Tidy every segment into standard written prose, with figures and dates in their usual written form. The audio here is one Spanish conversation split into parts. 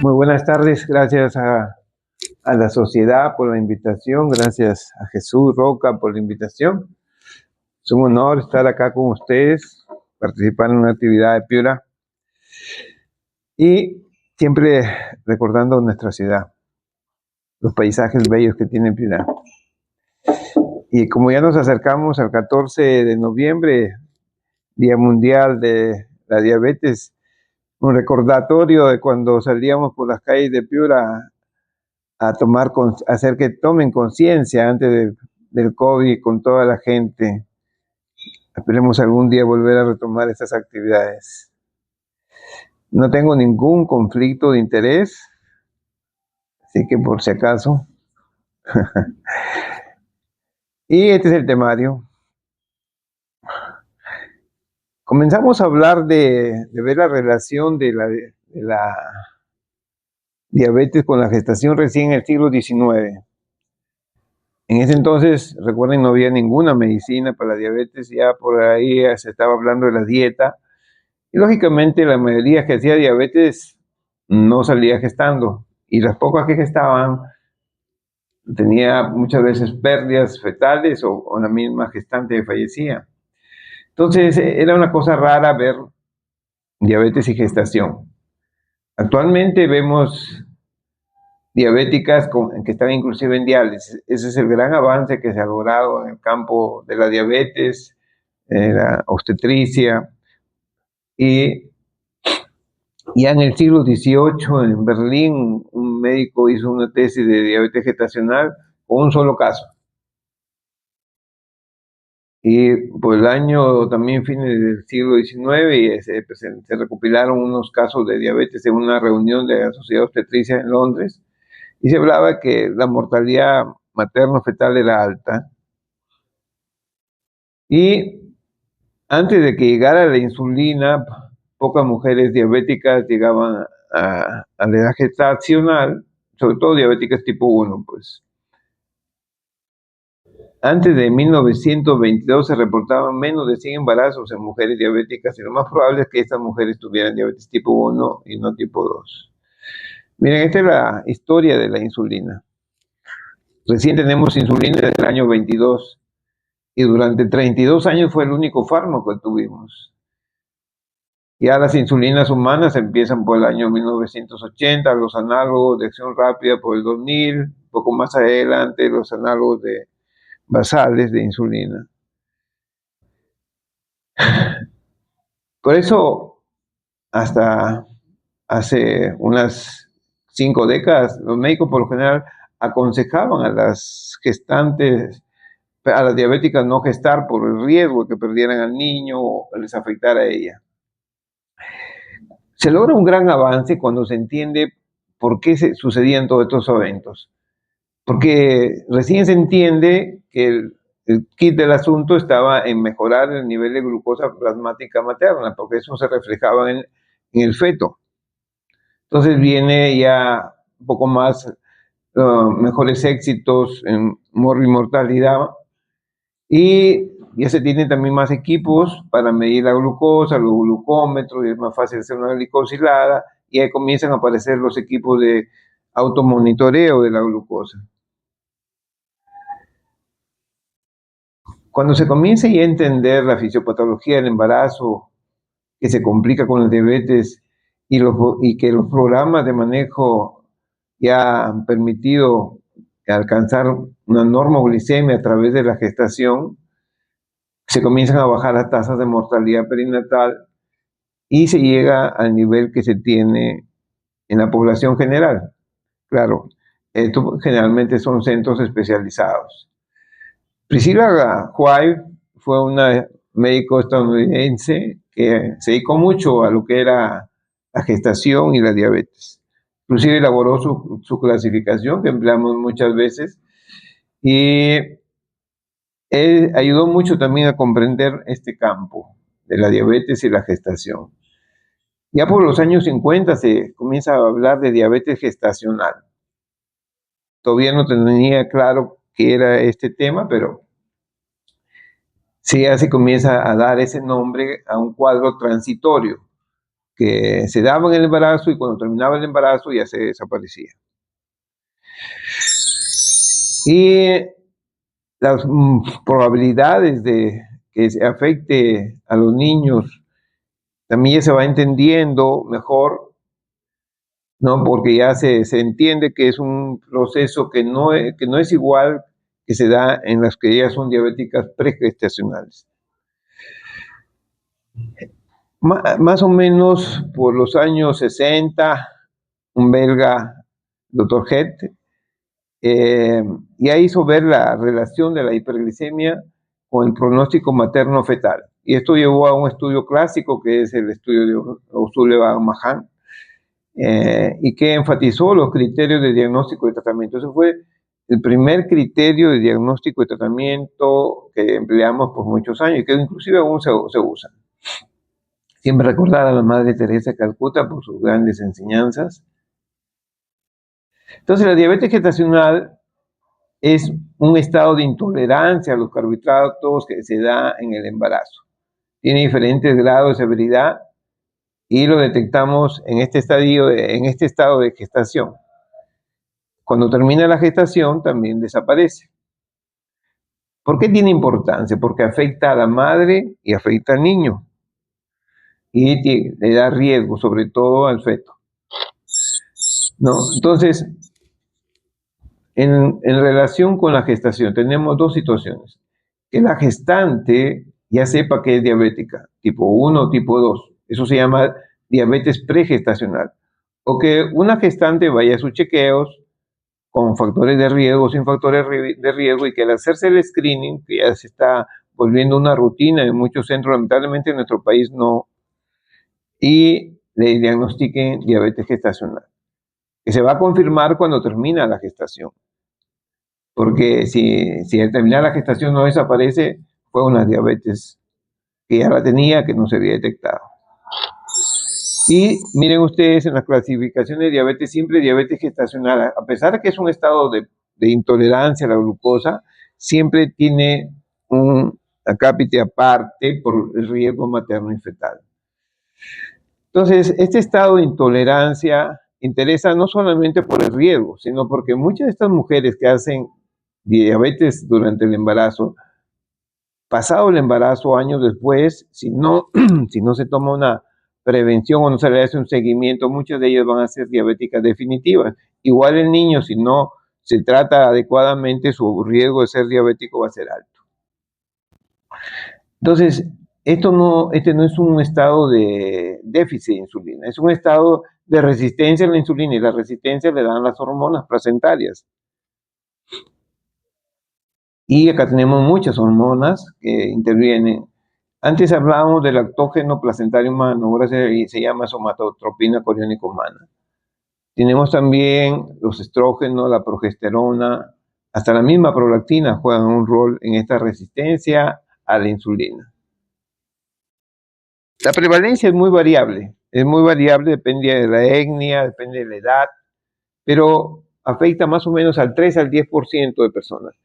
Muy buenas tardes, gracias a la sociedad por la invitación, gracias a Jesús Roca por la invitación. Es un honor estar acá con ustedes, participar en una actividad de Piura y siempre recordando nuestra ciudad, los paisajes bellos que tiene Piura. Y como ya nos acercamos al 14 de noviembre, Día Mundial de la Diabetes, un recordatorio de cuando salíamos por las calles de Piura a hacer que tomen conciencia del COVID con toda la gente. Esperemos algún día volver a retomar estas actividades. No tengo ningún conflicto de interés, así que por si acaso. Y este es el temario. Comenzamos a hablar de ver la relación de la diabetes con la gestación recién en el siglo XIX. En ese entonces, recuerden, no había ninguna medicina para la diabetes, ya por ahí se estaba hablando de la dieta, y lógicamente la mayoría que hacía diabetes no salía gestando, y las pocas que gestaban tenía muchas veces pérdidas fetales o la misma gestante que fallecía. Entonces era una cosa rara ver diabetes y gestación. Actualmente vemos diabéticas que están inclusive en diálisis. Ese es el gran avance que se ha logrado en el campo de la diabetes, la obstetricia. Y ya en el siglo XVIII, en Berlín, un médico hizo una tesis de diabetes gestacional con un solo caso. Y por el año también fines del siglo XIX se recopilaron unos casos de diabetes en una reunión de la Sociedad Obstetricia en Londres, y se hablaba que la mortalidad materno-fetal era alta. Y antes de que llegara la insulina, pocas mujeres diabéticas llegaban a la edad gestacional, sobre todo diabéticas tipo 1, pues. Antes de 1922 se reportaban menos de 100 embarazos en mujeres diabéticas, y lo más probable es que estas mujeres tuvieran diabetes tipo 1 y no tipo 2. Miren, esta es la historia de la insulina. Recién tenemos insulina desde el año 22, y durante 32 años fue el único fármaco que tuvimos. Ya las insulinas humanas empiezan por el año 1980, los análogos de acción rápida por el 2000, un poco más adelante los análogos basales de insulina. Por eso, hasta hace unas 5 décadas, los médicos por lo general aconsejaban a las gestantes, a las diabéticas, no gestar por el riesgo de que perdieran al niño o les afectara a ella. Se logra un gran avance cuando se entiende por qué sucedían todos estos eventos. Porque recién se entiende que el kit del asunto estaba en mejorar el nivel de glucosa plasmática materna, porque eso se reflejaba en el feto. Entonces viene ya un poco más mejores éxitos en mortalidad, y ya se tienen también más equipos para medir la glucosa, los glucómetros, y es más fácil hacer una glicosilada, y ahí comienzan a aparecer los equipos de automonitoreo de la glucosa. Cuando se comienza ya a entender la fisiopatología del embarazo, que se complica con el diabetes, y que los programas de manejo ya han permitido alcanzar una normoglicemia a través de la gestación, se comienzan a bajar las tasas de mortalidad perinatal y se llega al nivel que se tiene en la población general. Claro, esto generalmente son centros especializados. Priscilla White fue una médico estadounidense que se dedicó mucho a lo que era la gestación y la diabetes. Inclusive elaboró su clasificación, que empleamos muchas veces, y él ayudó mucho también a comprender este campo de la diabetes y la gestación. Ya por los años 50 se comienza a hablar de diabetes gestacional. Todavía no tenía claro qué era este tema, pero sí ya se comienza a dar ese nombre a un cuadro transitorio, que se daba en el embarazo y cuando terminaba el embarazo ya se desaparecía. Y las probabilidades de que se afecte a los niños también ya se va entendiendo mejor, ¿no? Porque ya se entiende que es un proceso que no es igual que se da en las que ya son diabéticas pregestacionales. Más o menos por los años 60, un belga, Dr. Head, ya hizo ver la relación de la hiperglicemia con el pronóstico materno-fetal. Y esto llevó a un estudio clásico, que es el estudio de O'Sullivan-Mahan, y que enfatizó los criterios de diagnóstico y tratamiento. Ese fue el primer criterio de diagnóstico y tratamiento que empleamos por muchos años y que inclusive aún se usa. Siempre recordar a la Madre Teresa de Calcuta por sus grandes enseñanzas. Entonces, la diabetes gestacional es un estado de intolerancia a los carbohidratos que se da en el embarazo. Tiene diferentes grados de severidad y lo detectamos en este estado de gestación. Cuando termina la gestación también desaparece. ¿Por qué tiene importancia? Porque afecta a la madre y afecta al niño. Y le da riesgo, sobre todo al feto, ¿no? Entonces, en relación con la gestación, tenemos dos situaciones. Que la gestante ya sepa que es diabética, tipo 1 o tipo 2. Eso se llama diabetes pregestacional. O que una gestante vaya a sus chequeos con factores de riesgo, sin factores de riesgo, y que al hacerse el screening, que ya se está volviendo una rutina en muchos centros, lamentablemente en nuestro país no, y le diagnostiquen diabetes gestacional, que se va a confirmar cuando termina la gestación. Porque si al terminar la gestación no desaparece, fue una diabetes que ya la tenía, que no se había detectado. Y miren ustedes, en las clasificaciones de diabetes, siempre diabetes gestacional, a pesar de que es un estado de intolerancia a la glucosa, siempre tiene un acápite aparte por el riesgo materno y fetal. Entonces, este estado de intolerancia interesa no solamente por el riesgo, sino porque muchas de estas mujeres que hacen diabetes durante el embarazo, pasado el embarazo, años después, si no se toma una prevención o no se le hace un seguimiento, muchas de ellas van a ser diabéticas definitivas. Igual el niño, si no se trata adecuadamente, su riesgo de ser diabético va a ser alto. Entonces, este no es un estado de déficit de insulina, es un estado de resistencia a la insulina, y la resistencia le dan las hormonas placentarias. Y acá tenemos muchas hormonas que intervienen. Antes hablábamos del lactógeno placentario humano, ahora se llama somatotropina coriónica humana. Tenemos también los estrógenos, la progesterona, hasta la misma prolactina juegan un rol en esta resistencia a la insulina. La prevalencia es muy variable, depende de la etnia, depende de la edad, pero afecta más o menos al 3 al 10% de personas.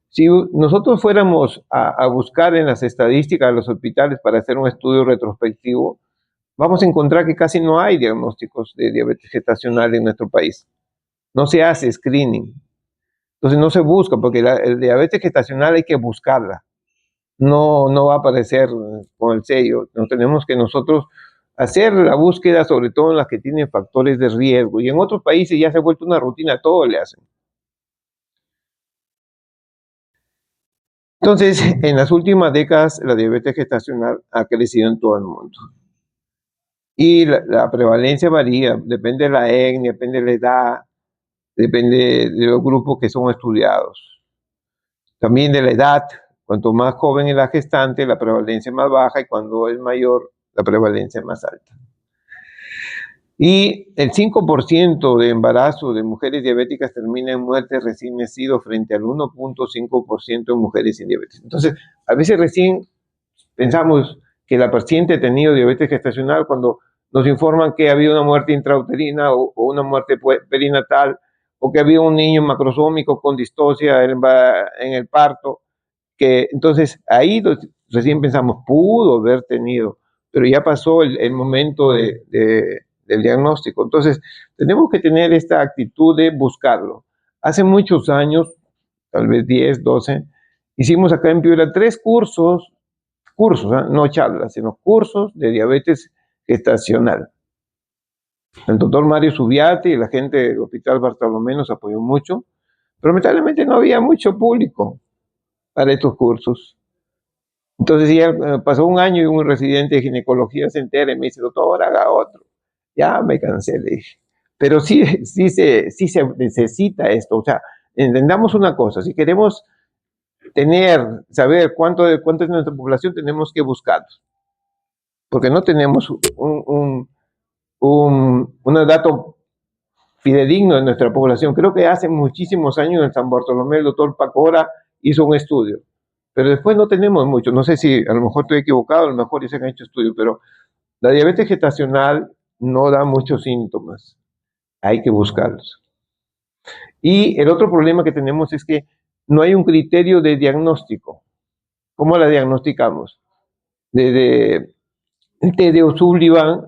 Si nosotros fuéramos a buscar en las estadísticas de los hospitales para hacer un estudio retrospectivo, vamos a encontrar que casi no hay diagnósticos de diabetes gestacional en nuestro país. No se hace screening. Entonces no se busca, porque el diabetes gestacional hay que buscarla. No va a aparecer con el sello. No tenemos que nosotros hacer la búsqueda, sobre todo en las que tienen factores de riesgo. Y en otros países ya se ha vuelto una rutina, todo le hacen. Entonces, en las últimas décadas, la diabetes gestacional ha crecido en todo el mundo. Y la prevalencia varía, depende de la etnia, depende de la edad, depende de los grupos que son estudiados. También de la edad, cuanto más joven es la gestante, la prevalencia es más baja, y cuando es mayor, la prevalencia es más alta. Y el 5% de embarazo de mujeres diabéticas termina en muerte recién nacido, frente al 1.5% de mujeres sin diabetes. Entonces, a veces recién pensamos que la paciente ha tenido diabetes gestacional cuando nos informan que había una muerte intrauterina o una muerte perinatal, o que había un niño macrosómico con distocia en el parto, que entonces ahí recién pensamos, pudo haber tenido, pero ya pasó el momento del diagnóstico. Entonces, tenemos que tener esta actitud de buscarlo. Hace muchos años, tal vez 10, 12, hicimos acá en Piura 3 cursos, no charlas, sino cursos de diabetes gestacional. El doctor Mario Subiati y la gente del Hospital Bartolomé nos apoyó mucho, pero lamentablemente no había mucho público para estos cursos. Entonces ya pasó un año y un residente de ginecología se entera y me dice, doctor, haga otro. Ya me cansé, le dije. Pero sí se necesita esto. O sea, entendamos una cosa, si queremos saber cuánto es nuestra población, tenemos que buscarlos. Porque no tenemos un dato fidedigno de nuestra población. Creo que hace muchísimos años en San Bartolomé el doctor Pacora hizo un estudio, pero después no tenemos mucho. No sé si a lo mejor estoy equivocado, a lo mejor se han hecho estudios, pero la diabetes gestacional no da muchos síntomas. Hay que buscarlos. Y el otro problema que tenemos es que no hay un criterio de diagnóstico. ¿Cómo la diagnosticamos? Desde Teddy O'Sullivan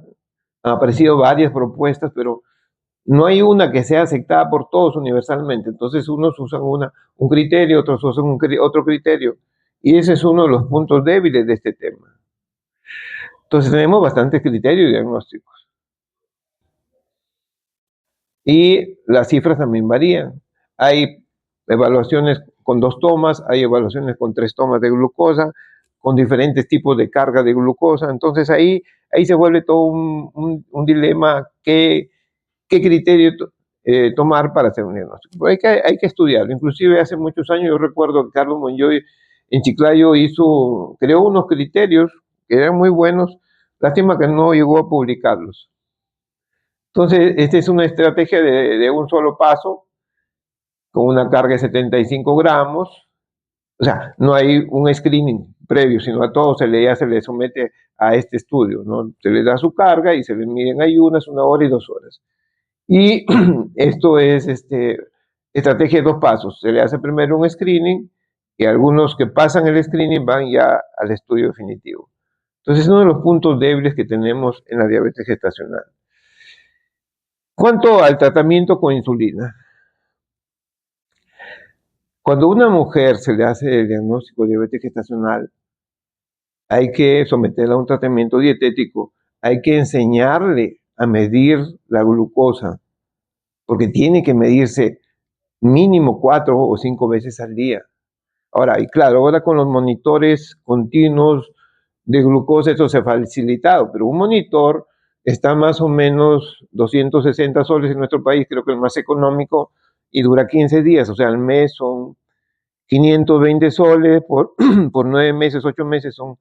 han aparecido varias propuestas, pero no hay una que sea aceptada por todos universalmente. Entonces unos usan un criterio, otros usan otro criterio. Y ese es uno de los puntos débiles de este tema. Entonces tenemos bastantes criterios diagnósticos. Y las cifras también varían. Hay evaluaciones con 2 tomas, hay evaluaciones con 3 tomas de glucosa, con diferentes tipos de carga de glucosa. Entonces ahí se vuelve todo un dilema. ¿Qué criterio tomar para hacer un diagnóstico? Hay que estudiarlo. Inclusive hace muchos años yo recuerdo que Carlos Monjoy en Chiclayo creó unos criterios que eran muy buenos. Lástima que no llegó a publicarlos. Entonces, esta es una estrategia de un solo paso, con una carga de 75 gramos. O sea, no hay un screening previo, sino a todos se le somete a este estudio, ¿no? Se le da su carga y se le miden ayunas 1 hora y 2 horas. Y esto es estrategia de 2 pasos. Se le hace primero un screening y algunos que pasan el screening van ya al estudio definitivo. Entonces, es uno de los puntos débiles que tenemos en la diabetes gestacional. Cuanto al tratamiento con insulina. Cuando a una mujer se le hace el diagnóstico de diabetes gestacional, hay que someterla a un tratamiento dietético, hay que enseñarle a medir la glucosa, porque tiene que medirse mínimo 4 o 5 veces al día. Ahora, y claro, ahora con los monitores continuos de glucosa eso se ha facilitado, pero un monitor está más o menos 260 soles en nuestro país, creo que el más económico, y dura 15 días, o sea, al mes son 520 soles, por 9 meses, 8 meses son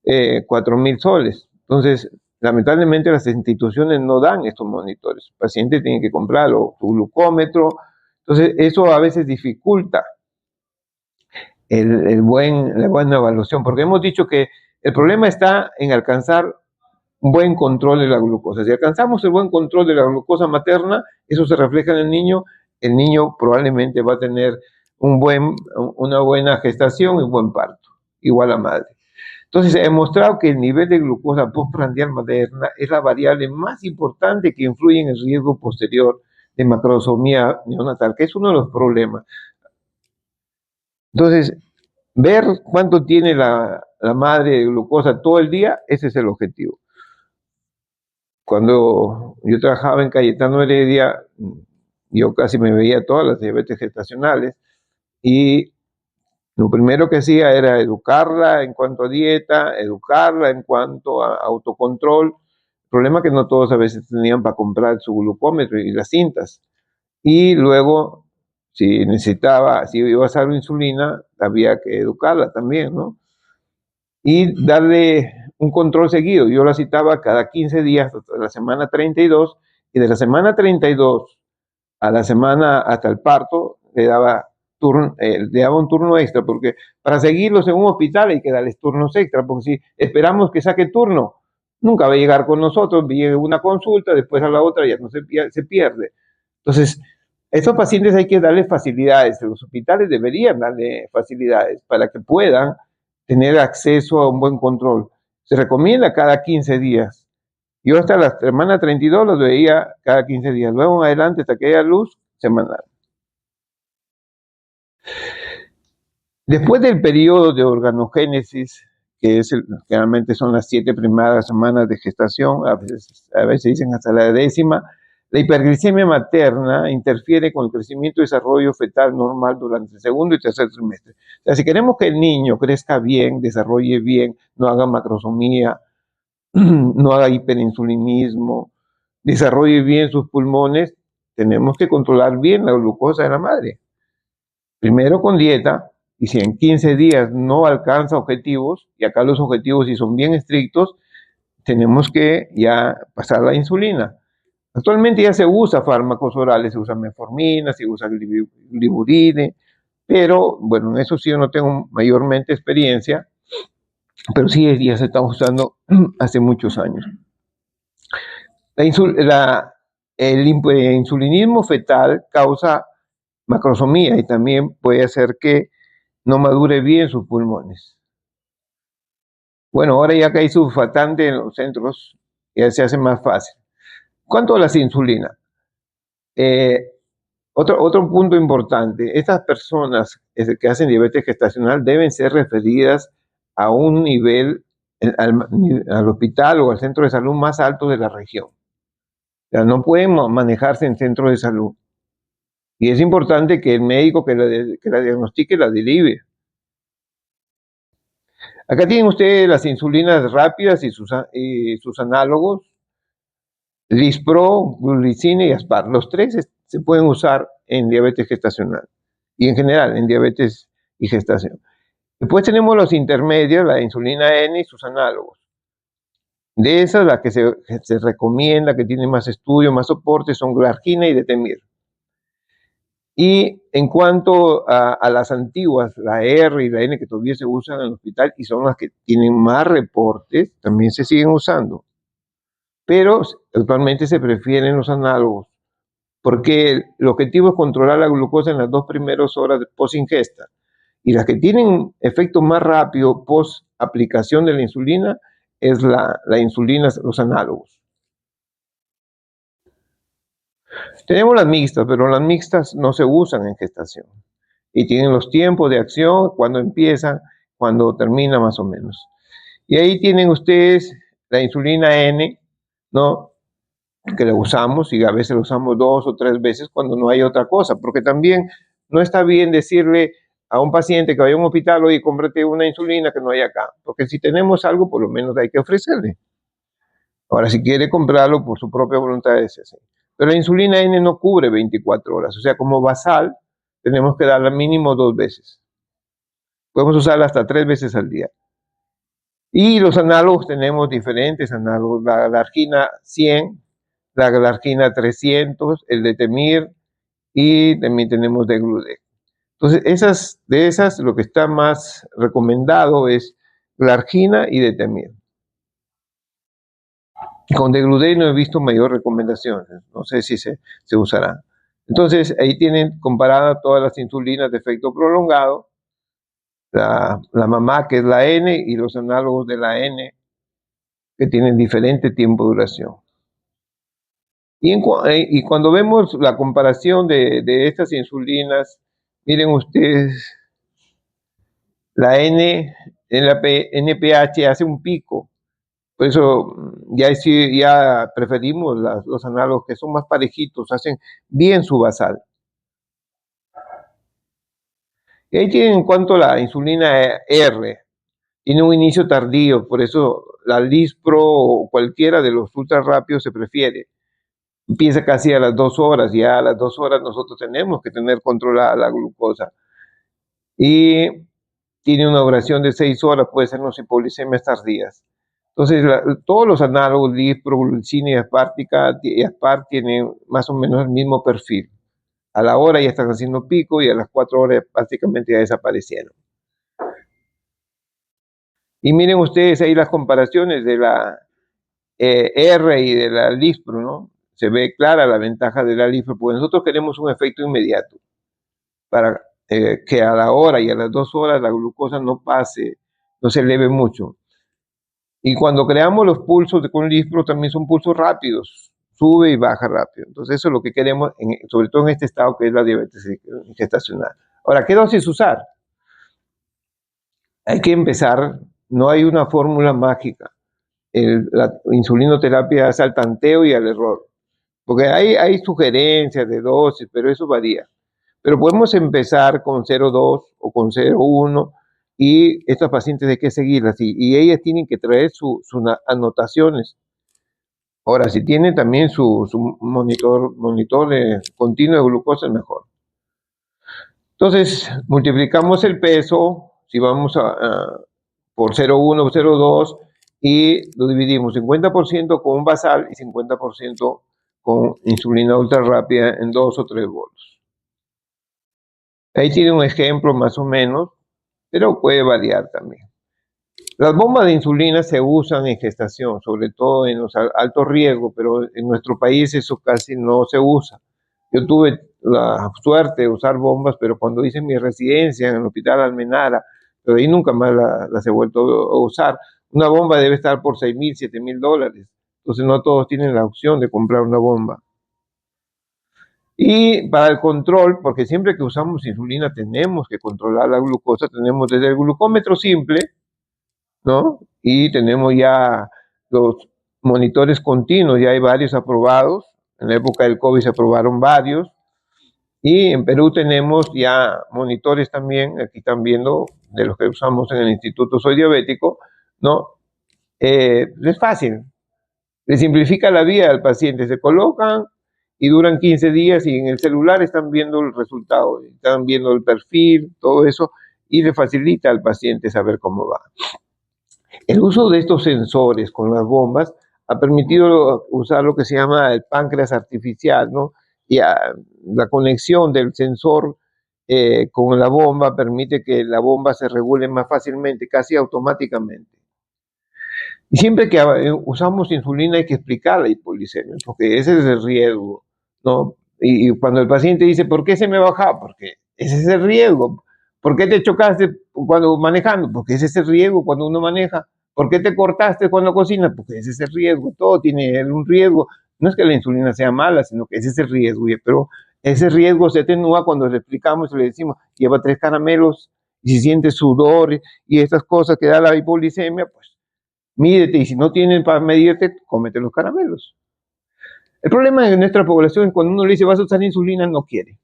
4.000 soles. Entonces, lamentablemente las instituciones no dan estos monitores. El paciente tiene que comprarlo, su glucómetro. Entonces, eso a veces dificulta la buena evaluación, porque hemos dicho que el problema está en alcanzar un buen control de la glucosa. Si alcanzamos el buen control de la glucosa materna, eso se refleja en el niño probablemente va a tener una buena gestación y un buen parto, igual a madre. Entonces, se ha demostrado que el nivel de glucosa postprandial materna es la variable más importante que influye en el riesgo posterior de macrosomía neonatal, que es uno de los problemas. Entonces, ver cuánto tiene la madre de glucosa todo el día, ese es el objetivo. Cuando yo trabajaba en Cayetano Heredia, yo casi me veía todas las diabetes gestacionales y lo primero que hacía era educarla en cuanto a dieta, educarla en cuanto a autocontrol. El problema es que no todos a veces tenían para comprar su glucómetro y las cintas. Y luego, si iba a usar insulina, había que educarla también, ¿no? Y darle un control seguido. Yo la citaba cada 15 días hasta la semana 32 y de la semana 32 a la semana hasta el parto le daba un turno extra, porque para seguirlos en un hospital hay que darles turnos extra, porque si esperamos que saque turno, nunca va a llegar con nosotros, viene una consulta, después a la otra ya no se pierde. Entonces, a estos pacientes hay que darles facilidades, los hospitales deberían darle facilidades para que puedan tener acceso a un buen control. Se recomienda cada 15 días. Yo hasta la semana 32 los veía cada 15 días. Luego en adelante, hasta que haya luz, semanal. Después del periodo de organogénesis, que generalmente son las 7 primeras semanas de gestación, a veces dicen hasta la 10ª, la hiperglicemia materna interfiere con el crecimiento y desarrollo fetal normal durante el segundo y tercer trimestre. O sea, si queremos que el niño crezca bien, desarrolle bien, no haga macrosomía, no haga hiperinsulinismo, desarrolle bien sus pulmones, tenemos que controlar bien la glucosa de la madre. Primero con dieta, y si en 15 días no alcanza objetivos, y acá los objetivos si son bien estrictos, tenemos que ya pasar la insulina. Actualmente ya se usa fármacos orales, se usa metformina, se usa gliburide, pero bueno, en eso sí yo no tengo mayormente experiencia, pero sí ya se está usando hace muchos años. El insulinismo fetal causa macrosomía y también puede hacer que no madure bien sus pulmones. Bueno, ahora ya que hay surfatante en los centros, ya se hace más fácil. ¿Cuánto a las insulinas? Otro punto importante, estas personas que hacen diabetes gestacional deben ser referidas a un nivel, al hospital o al centro de salud más alto de la región. O sea, no pueden manejarse en centros de salud. Y es importante que el médico que la diagnostique la derive. Acá tienen ustedes las insulinas rápidas y sus análogos, Lispro, Glulicina y Aspart. Los tres se pueden usar en diabetes gestacional y en general en diabetes y gestación. Después tenemos los intermedios, la insulina N y sus análogos. De esas, la que se recomienda, que tiene más estudio, más soporte, son Glargina y Detemir. Y en cuanto a las antiguas, la R y la N que todavía se usan en el hospital y son las que tienen más reportes, también se siguen usando. Pero actualmente se prefieren los análogos, porque el objetivo es controlar la glucosa en las 2 primeras horas de post-ingesta. Y las que tienen efecto más rápido post-aplicación de la insulina es la insulina, los análogos. Tenemos las mixtas, pero las mixtas no se usan en gestación. Y tienen los tiempos de acción, cuando empieza, cuando termina más o menos. Y ahí tienen ustedes la insulina N, ¿no? Que la usamos y a veces la usamos 2 o 3 veces cuando no hay otra cosa, porque también no está bien decirle a un paciente que vaya a un hospital, oye, cómprate una insulina que no hay acá, porque si tenemos algo, por lo menos hay que ofrecerle. Ahora, si quiere comprarlo por su propia voluntad, es así. Pero la insulina N no cubre 24 horas, o sea, como basal, tenemos que darla mínimo 2 veces. Podemos usarla hasta 3 veces al día. Y los análogos, tenemos diferentes análogos, la Glargina 100, la Glargina 300, el Detemir, y también tenemos Degludec. Entonces, de esas, lo que está más recomendado es Glargina y Detemir. Con Degludec no he visto mayor recomendación, no sé si se usará. Entonces, ahí tienen comparada todas las insulinas de efecto prolongado, la mamá, que es la N, y los análogos de la N, que tienen diferente tiempo de duración. Y cuando vemos la comparación de estas insulinas, miren ustedes, la NPH hace un pico, por eso ya preferimos los análogos que son más parejitos, hacen bien su basal. Y ahí tienen en cuanto a la insulina R, tiene un inicio tardío, por eso la Lispro o cualquiera de los ultra rápidos se prefiere. Empieza casi a las 2 horas, ya a las 2 horas nosotros tenemos que tener controlada la glucosa. Y tiene una duración de 6 horas, puede ser hipoglicemias tardías. Entonces, todos los análogos, Lispro, Glulicina y Aspart tienen más o menos el mismo perfil. A la hora ya están haciendo pico y a las 4 horas prácticamente ya desaparecieron. Y miren ustedes ahí las comparaciones de la R y de la Lispro, ¿no? Se ve clara la ventaja de la Lispro, porque nosotros queremos un efecto inmediato, para que a la hora y a las 2 horas la glucosa no pase, no se eleve mucho. Y cuando creamos los pulsos con Lispro también son pulsos rápidos, sube y baja rápido. Entonces eso es lo que queremos, sobre todo en este estado que es la diabetes gestacional. Ahora, ¿qué dosis usar? Hay que empezar, no hay una fórmula mágica. La insulinoterapia es al tanteo y al error, porque hay sugerencias de dosis, pero eso varía. Pero podemos empezar con 0,2 o con 0,1 y estas pacientes hay que seguirlas y ellas tienen que traer sus anotaciones. Ahora, si tiene también su monitor continuo de glucosa, es mejor. Entonces, multiplicamos el peso, si vamos por 0,1 o 0,2, y lo dividimos 50% con un basal y 50% con insulina ultra rápida en 2 o 3 bolos. Ahí tiene un ejemplo más o menos, pero puede variar también. Las bombas de insulina se usan en gestación, sobre todo en los altos riesgos, pero en nuestro país eso casi no se usa. Yo tuve la suerte de usar bombas, pero cuando hice mi residencia en el Hospital Almenara, pero ahí nunca más las he vuelto a usar. Una bomba debe estar por $6,000, $7,000. Entonces no todos tienen la opción de comprar una bomba. Y para el control, porque siempre que usamos insulina tenemos que controlar la glucosa, tenemos desde el glucómetro simple, ¿no? Y tenemos ya los monitores continuos, ya hay varios aprobados. En la época del COVID se aprobaron varios. Y en Perú tenemos ya monitores también, aquí están viendo, de los que usamos en el Instituto Soy Diabético, ¿no? Es fácil, le simplifica la vida al paciente, se colocan y duran 15 días y en el celular están viendo el resultado, están viendo el perfil, todo eso, y le facilita al paciente saber cómo va. El uso de estos sensores con las bombas ha permitido usar lo que se llama el páncreas artificial, ¿no? Y la conexión del sensor con la bomba permite que la bomba se regule más fácilmente, casi automáticamente. Y siempre que usamos insulina hay que explicar la hipoglicemia, porque ese es el riesgo, ¿no? Y cuando el paciente dice, ¿por qué se me baja? Porque ese es el riesgo. ¿Por qué te chocaste cuando manejando? Porque ese es el riesgo cuando uno maneja. ¿Por qué te cortaste cuando cocinas? Porque ese es el riesgo. Todo tiene un riesgo. No es que la insulina sea mala, sino que ese es el riesgo. Pero ese riesgo se atenúa cuando le explicamos y le decimos, lleva 3 caramelos y si siente sudor y estas cosas que da la hipoglicemia, pues mídete, y si no tienen para medirte, cómete los caramelos. El problema de nuestra población es cuando uno le dice vas a usar insulina, no quiere.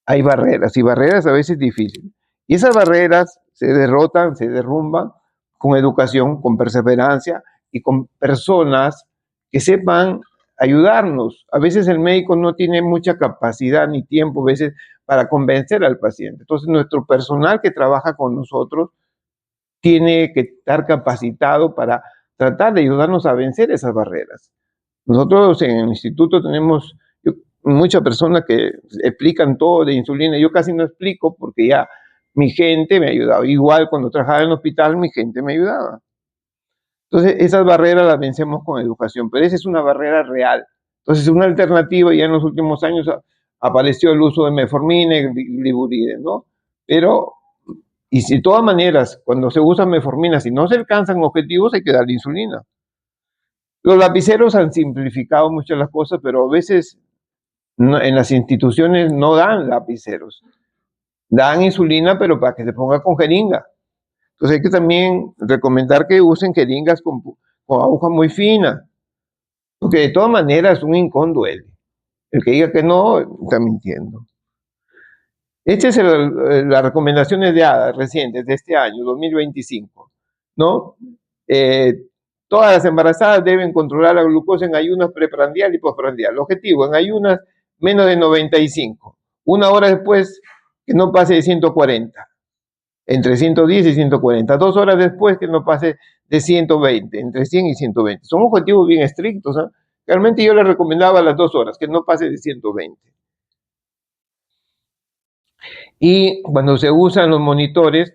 Hay barreras, y barreras a veces difíciles. Y esas barreras se derrotan, se derrumban con educación, con perseverancia y con personas que sepan ayudarnos. A veces el médico no tiene mucha capacidad ni tiempo a veces para convencer al paciente. Entonces nuestro personal que trabaja con nosotros tiene que estar capacitado para tratar de ayudarnos a vencer esas barreras. Nosotros en el instituto tenemos muchas personas que explican todo de insulina. Yo casi no explico porque ya mi gente me ayudaba. Igual cuando trabajaba en el hospital, mi gente me ayudaba. Entonces, esas barreras las vencemos con educación, pero esa es una barrera real. Entonces, una alternativa, ya en los últimos años apareció el uso de metformina y gliburide, ¿no? Pero y si de todas maneras, cuando se usa metformina, si no se alcanzan objetivos, hay que darle insulina. Los lapiceros han simplificado muchas las cosas, pero a veces en las instituciones no dan lapiceros. Dan insulina, pero para que se ponga con jeringa. Entonces hay que también recomendar que usen jeringas con aguja muy fina, porque de todas maneras un hincón duele. El que diga que no, está mintiendo. Estas es las recomendaciones de ADA recientes de este año, 2025, ¿no? Todas las embarazadas deben controlar la glucosa en ayunas preprandial y postprandial. El objetivo, en ayunas, menos de 95. Una hora después, que no pase de 140. Entre 110 y 140. 2 horas después, que no pase de 120. Entre 100 y 120. Son objetivos bien estrictos, ¿eh? Realmente yo les recomendaba las 2 horas, que no pase de 120. Y cuando se usan los monitores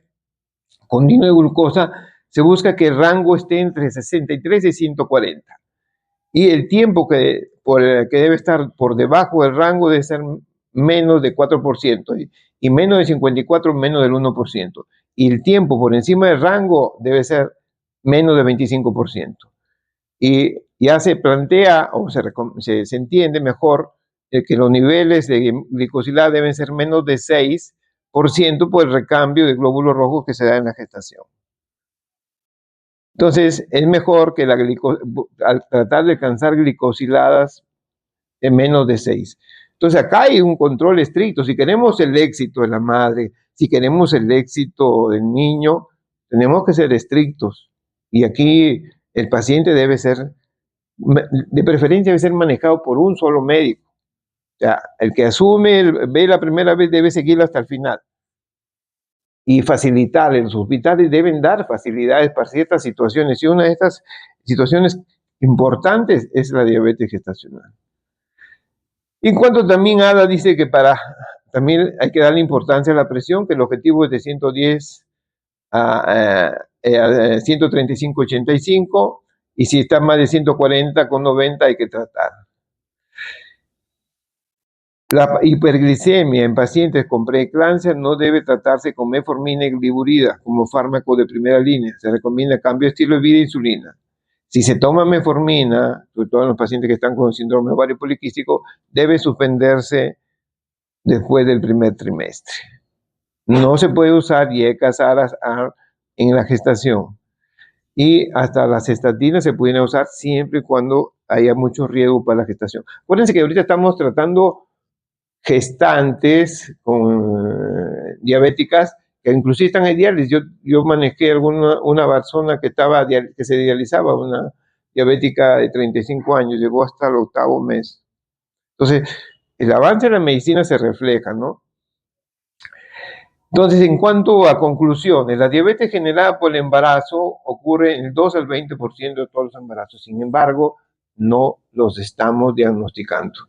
continuo de glucosa, se busca que el rango esté entre 63 y 140. Y el tiempo que debe estar por debajo del rango debe ser menos de 4%, y menos de 54, menos del 1%. Y el tiempo por encima del rango debe ser menos de 25%. Y ya se plantea o se entiende mejor que los niveles de glicosilada deben ser menos de 6% por el recambio de glóbulos rojos que se da en la gestación. Entonces, es mejor que al tratar de alcanzar glicosiladas en menos de 6. Entonces, acá hay un control estricto. Si queremos el éxito de la madre, si queremos el éxito del niño, tenemos que ser estrictos. Y aquí el paciente debe ser, de preferencia, debe ser manejado por un solo médico. O sea, el que asume, ve la primera vez, debe seguirlo hasta el final. Y facilitarle, los hospitales deben dar facilidades para ciertas situaciones. Y una de estas situaciones importantes es la diabetes gestacional. Y en cuanto también Ada dice que también hay que darle importancia a la presión, que el objetivo es de 110 a 135/85, y si está más de 140/90 hay que tratar. La hiperglicemia en pacientes con preeclampsia no debe tratarse con metformina y gliburida como fármaco de primera línea. Se recomienda cambio de estilo de vida e insulina. Si se toma metformina, sobre todo en los pacientes que están con síndrome ovario poliquístico, debe suspenderse después del primer trimestre. No se puede usar IECAS, ARAS, en la gestación. Y hasta las estatinas se pueden usar siempre y cuando haya mucho riesgo para la gestación. Acuérdense que ahorita estamos tratando gestantes diabéticas que inclusive están en diálisis. Yo manejé una persona que se dializaba, una diabética de 35 años, llegó hasta el 8º mes. Entonces, el avance de la medicina se refleja, ¿no? Entonces, en cuanto a conclusiones, la diabetes generada por el embarazo ocurre en el 2 al 20% de todos los embarazos. Sin embargo, no los estamos diagnosticando.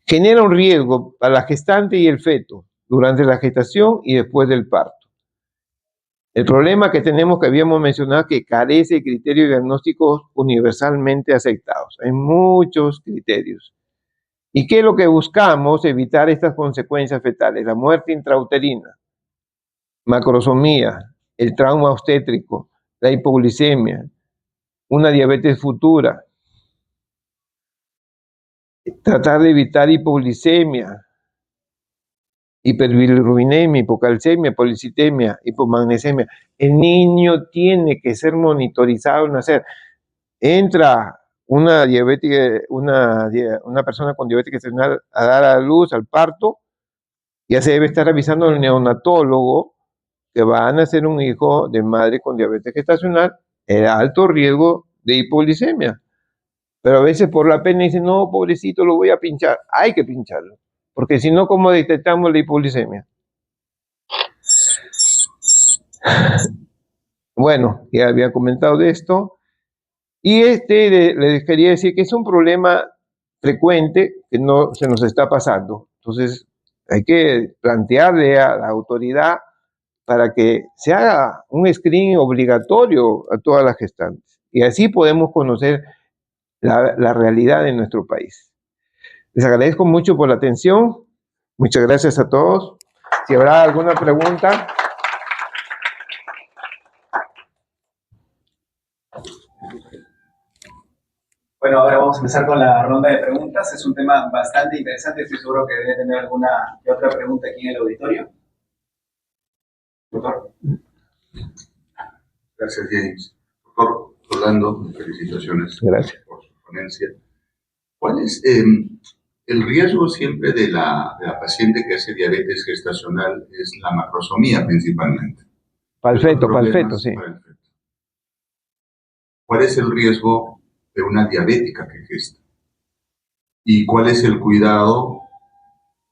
Genera un riesgo para la gestante y el feto durante la gestación y después del parto. El problema que tenemos, que habíamos mencionado, que carece de criterios diagnósticos universalmente aceptados. Hay muchos criterios. ¿Y qué es lo que buscamos? Evitar estas consecuencias fetales: la muerte intrauterina, macrosomía, el trauma obstétrico, la hipoglicemia, una diabetes futura. Tratar de evitar hipoglicemia, hiperbilirubinemia, hipocalcemia, policitemia, hipomagnesemia. El niño tiene que ser monitorizado al nacer. Entra una persona con diabetes gestacional a dar a luz, al parto, ya se debe estar avisando al neonatólogo que va a nacer un hijo de madre con diabetes gestacional en alto riesgo de hipoglicemia. Pero a veces por la pena dicen, no, pobrecito, lo voy a pinchar. Hay que pincharlo, porque si no, ¿cómo detectamos la hipoglicemia? Bueno, ya había comentado de esto. Y les quería decir que es un problema frecuente que no se nos está pasando. Entonces, hay que plantearle a la autoridad para que se haga un screening obligatorio a todas las gestantes. Y así podemos conocer la realidad de nuestro país. Les agradezco mucho por la atención. Muchas gracias a todos. Si habrá alguna pregunta. Bueno, ahora vamos a empezar con la ronda de preguntas. Es un tema bastante interesante. Estoy seguro que debe tener alguna otra pregunta aquí en el auditorio. Doctor. Gracias, James. Doctor Rolando, felicitaciones. Gracias por su ponencia. ¿Cuál es el riesgo siempre de la paciente que hace diabetes gestacional? Es la macrosomía principalmente. Para el feto, sí. Para el feto. ¿Cuál es el riesgo de una diabética que gesta? ¿Y cuál es el cuidado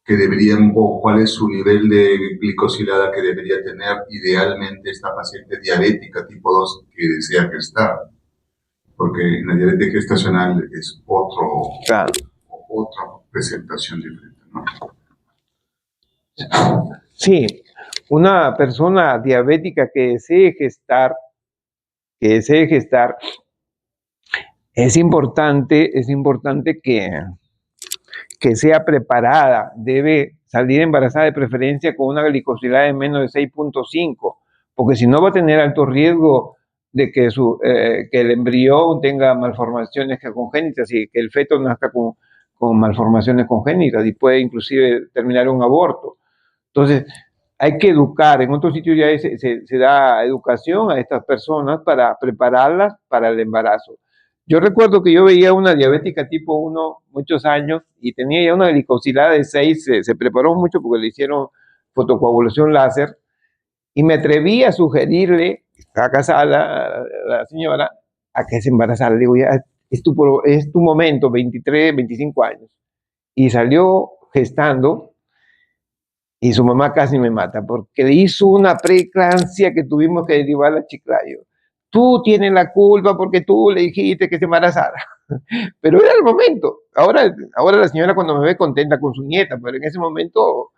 que deberían, o cuál es su nivel de glicosilada que debería tener idealmente esta paciente diabética tipo 2 que desea gestar? Porque la diabetes gestacional es otra presentación diferente, ¿no? Sí, una persona diabética que desee gestar, es importante que sea preparada. Debe salir embarazada de preferencia con una glicosilada de menos de 6.5, porque si no va a tener alto riesgo de que el embrión tenga malformaciones congénitas y que el feto nazca con malformaciones congénitas y puede inclusive terminar un aborto. Entonces, hay que educar. En otros sitios ya se da educación a estas personas para prepararlas para el embarazo. Yo recuerdo que yo veía una diabética tipo 1 muchos años y tenía ya una glicosilada de 6, se preparó mucho porque le hicieron fotocoagulación láser y me atreví a sugerirle, estaba casada la señora, a que se embarazara. Le digo, ya es tu momento, 23, 25 años. Y salió gestando y su mamá casi me mata porque le hizo una preeclampsia que tuvimos que derivarla a Chiclayo. Tú tienes la culpa porque tú le dijiste que se embarazara. Pero era el momento. Ahora la señora cuando me ve contenta con su nieta, pero en ese momento...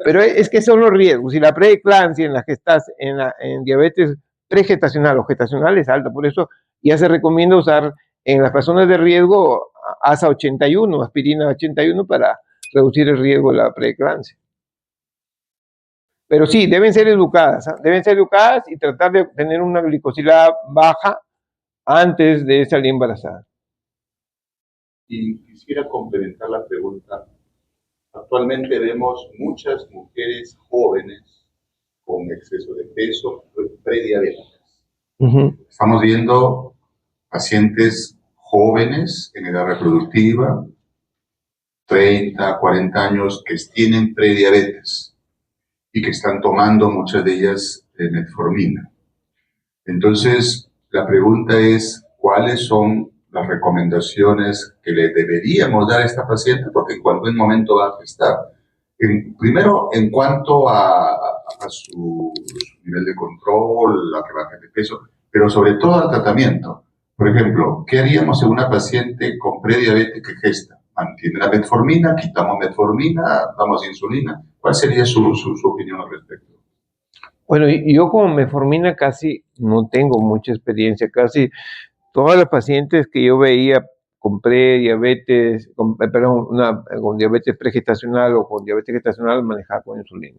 Pero es que son los riesgos. Si la preeclampsia en la que estás en diabetes pregestacional o gestacional es alta, por eso ya se recomienda usar en las personas de riesgo ASA 81, aspirina 81 para reducir el riesgo de la preeclampsia. Pero sí, deben ser educadas, deben ser educadas y tratar de tener una glicosilada baja antes de salir embarazada. Y quisiera complementar la pregunta. Actualmente vemos muchas mujeres jóvenes con exceso de peso, prediabéticas. Estamos viendo pacientes jóvenes en edad reproductiva, 30, 40 años, que tienen prediabetes y que están tomando muchas de ellas metformina. Entonces, la pregunta es, ¿cuáles son las recomendaciones que le deberíamos dar a esta paciente? Porque en cualquier momento va a gestar. Primero, en cuanto a su nivel de control, la que baja de peso, pero sobre todo al tratamiento. Por ejemplo, ¿qué haríamos en una paciente con prediabetes que gesta? Mantiene la metformina, quitamos metformina, damos insulina. ¿Cuál sería su opinión al respecto? Bueno, yo con metformina casi no tengo mucha experiencia. Casi todas las pacientes que yo veía con prediabetes, con diabetes pregestacional o con diabetes gestacional manejaba con insulina.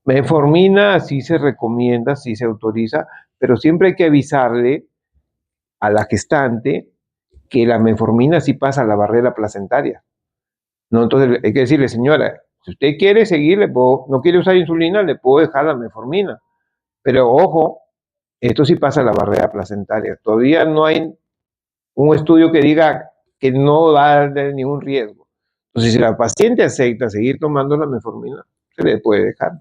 Metformina sí se recomienda, sí se autoriza, pero siempre hay que avisarle a la gestante que la metformina sí pasa la barrera placentaria. ¿No? Entonces hay que decirle, señora, si usted quiere seguir, no quiere usar insulina, le puedo dejar la metformina. Pero ojo, esto sí pasa la barrera placentaria. Todavía no hay un estudio que diga que no va a dar ningún riesgo. Entonces, si la paciente acepta seguir tomando la metformina, se le puede dejar.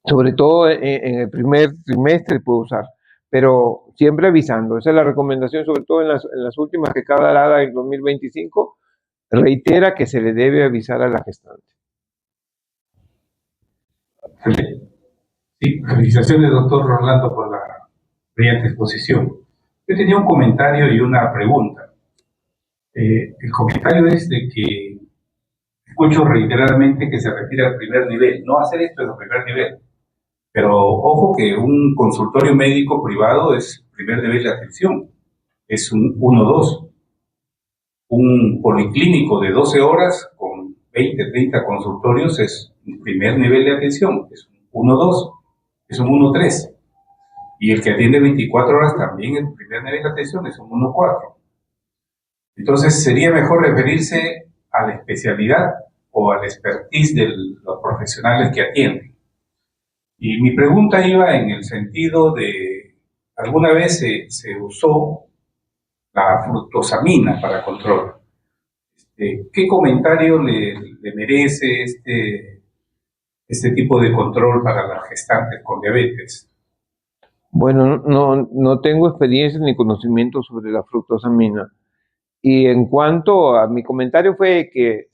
Sobre todo en el primer trimestre puede usar, pero siempre avisando. Esa es la recomendación, sobre todo en las últimas que cada dada en 2025 reitera que se le debe avisar a la gestante. Sí, felicitaciones, doctor Rolando, por la brillante exposición. Yo tenía un comentario y una pregunta. El comentario es de que escucho reiteradamente que se refiere al primer nivel. No hacer esto es el primer nivel. Pero ojo que un consultorio médico privado es primer nivel de atención. Es un 1-2. Un policlínico de 12 horas con 20, 30 consultorios es un primer nivel de atención. Es un 1-2. Es un 1-3. Y el que atiende 24 horas también el primer nivel de atención es un 1-4. Entonces sería mejor referirse a la especialidad o al expertise de los profesionales que atienden. Y mi pregunta iba en el sentido de, alguna vez se usó la fructosamina para control. ¿Qué comentario le merece este tipo de control para las gestantes con diabetes? Bueno, no tengo experiencia ni conocimiento sobre la fructosamina. Y en cuanto a mi comentario fue que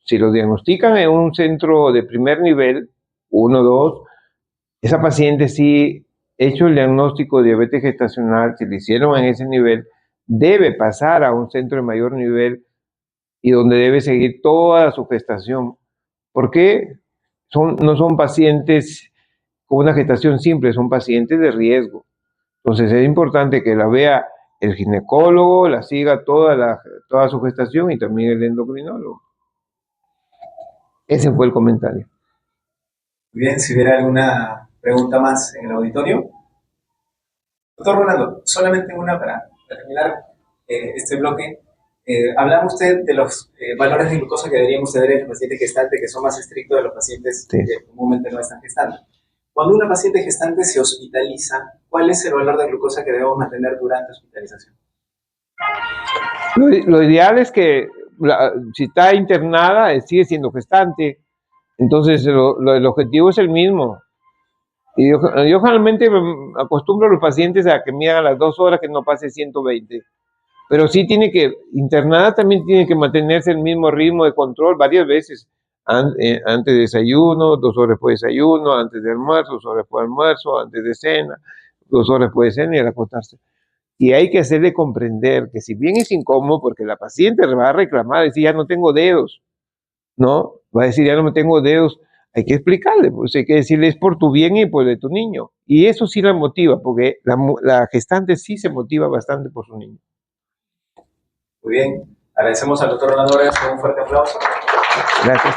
si lo diagnostican en un centro de primer nivel, 1, 2, esa paciente sí, hecho el diagnóstico de diabetes gestacional, si le hicieron en ese nivel, debe pasar a un centro de mayor nivel y donde debe seguir toda su gestación. Porque no son pacientes con una gestación simple, son pacientes de riesgo. Entonces es importante que la vea el ginecólogo, la siga toda su gestación y también el endocrinólogo. Ese fue el comentario. Bien, si hubiera alguna pregunta más en el auditorio. Doctor Rolando, solamente una para terminar este bloque. Hablaba usted de los valores de glucosa que deberíamos tener en el paciente gestante, que son más estrictos de los pacientes Sí. que comúnmente no están gestando. Cuando una paciente gestante se hospitaliza, ¿cuál es el valor de glucosa que debemos mantener durante hospitalización? Lo ideal es que si está internada, sigue siendo gestante. Entonces, el objetivo es el mismo. Y yo generalmente acostumbro a los pacientes a que midan a las 2 horas que no pase 120. Pero sí internada también tiene que mantenerse el mismo ritmo de control varias veces. Antes de desayuno, 2 horas después de desayuno, antes de almuerzo, 2 horas después de almuerzo, antes de cena, 2 horas después de cena y al acostarse. Y hay que hacerle comprender que si bien es incómodo, porque la paciente va a reclamar, decir, ya no tengo dedos, ¿no? Va a decir, ya no me tengo dedos. Hay que explicarle, pues hay que decirle, es por tu bien y por el de tu niño. Y eso sí la motiva, porque la gestante sí se motiva bastante por su niño. Muy bien. Agradecemos al doctor Rolando Vargas por un fuerte aplauso. Gracias.